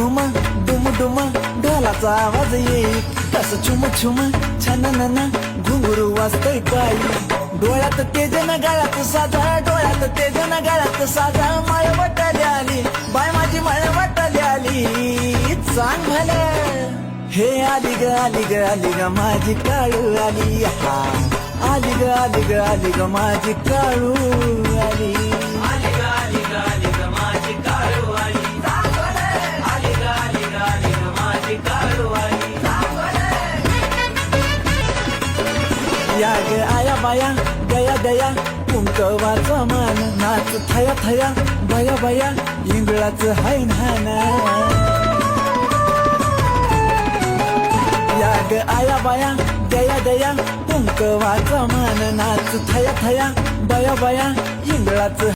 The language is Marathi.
घुम डुम डुम ढोलाचा आवाज येईल तस छुम छुम छन नन घुंगरू वाजतय काय डोळ्यात तेजन गाळ्यात साधा डोळ्यात तेजन गाळ्यात साधा माय वाटाली आली बाय माझी माय वाटाली आली चांग भलं हे आली ग आली ग आली ग माझी काळू आली हा आली ग आली ग आली ग माझी काळू आली आली ग आली ग आली ग माझी काळू आली आली ग आली ग आली ग माझी काळू आली या ग आया बाया गया दया कुंकवाचा मान नाच थया थया बया बया इंगळाच हाय नाना या ग आया बाया दया दया कुंकवाचा मान नाच थया थया बया बया इंगळाच